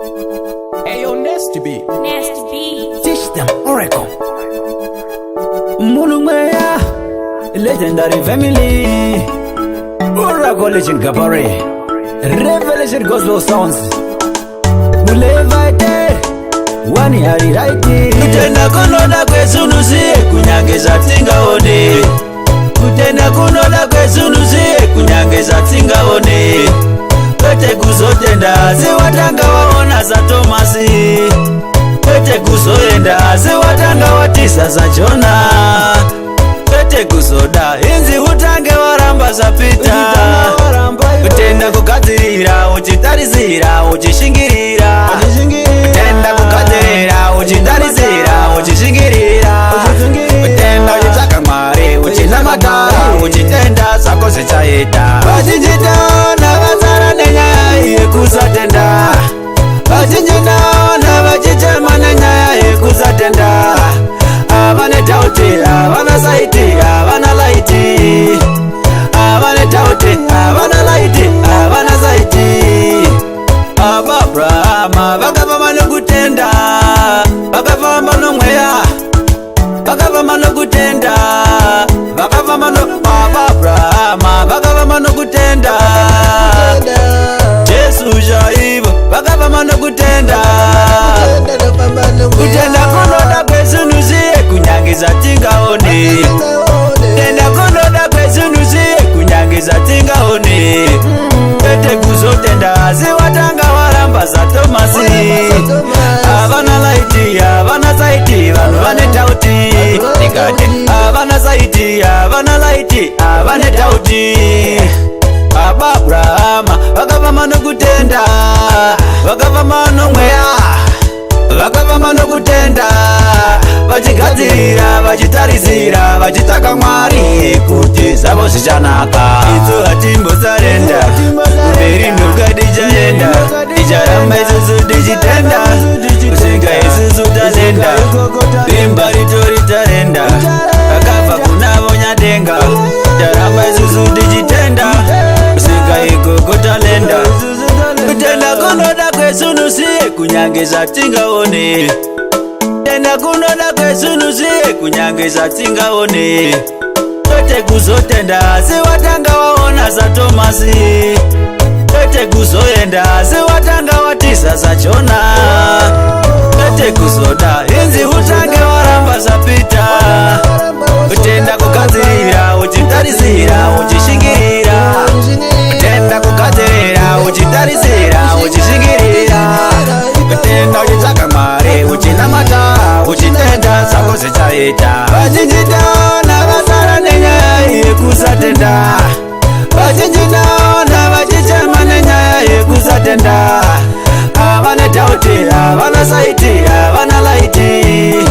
Ayo, Nasty B. Nasty B. Teach them Oracle. Mulumaya, legendary family. Oracle Legend Gabare. Revelation Gospel Sounds. Mulevite. Wani hari raiti. Kutenda kunoda kwesunuzie kunyangeza tingaone. Kutenda kunoda kwesunuzie kunyangeza tingaone. Kwete kuzotenda ziwatanga waona za Tomasi. Kwete kuzoenda ziwatanga watisa za Jona. Kwete kuzoda inzi utange waramba za Pita. Kutenda kukadzirira uchitarizira uchishingirira. Kutenda kukadzirira uchitarizira uchishingirira. Kutenda uchitaka Mwari uchinamatara uchitenda zako zichaita. Vachinjita navazara nenyaya yekusatenda. Vachinjita navachichema nenyaya yekusatenda. Avane tauti, avana saiti, avana laiti. Avane tauti, avana laiti, avana saiti. Abrahama vakavamba nokutenda, vakavamba nomweya, vakavamba nokutenda, vakavamba no Abrahama vakavamba nokutenda. Jesu jaiva vakavamba nokutenda. Kutenda kunoda kwesunuzie kunyangeza tingaone. Kutenda kunoda kwesunuzie kunyangeza tingaone. Kwete kuzotenda ziwatanga waramba za Tomasi. Avana laiti, avana saiti, vanu vane tauti. Nikate avana saiti, avana laiti, avane tauti. Abrahama vakavamba nokutenda, vakavamba nomweya, vakavamba nokutenda. Vachigadzirira, vachitarizira, vachitaka Mwari kuti zavo zvichanaka. Idzo hatimbosarenda, mberi ndoka tichaenda. Ticharamba isusu tichitenda, kusvika isusu talenda. Rimba ritori tarenda, akafa kunavo nyadenga. Ticharamba isusu tichitenda, kusvika ikoko talenda. Kutenda kunoda kwesunuzie kunyangeza tingaone. Kutenda kunoda kwesunuzie kunyangeza tingaone. Kwete kuzotenda ziwatanga waona za Tomasi. Kwete kuzoenda ziwatanga watisa za Jona. Kwete kuzoda inzi utange waramba za Pita. Kutenda kukadzirira uchitarizira uchishingirira. Kutenda kukadzirira uchitarizira uchishingirira. Kutenda uchitaka Mwari uchinamatara uchitenda zako zichaita. Vachinjita navazara nenyaya yekusatenda. Vachinjita navachichema nenyaya yekusatenda. Avane tauti, avana saiti, avana laiti.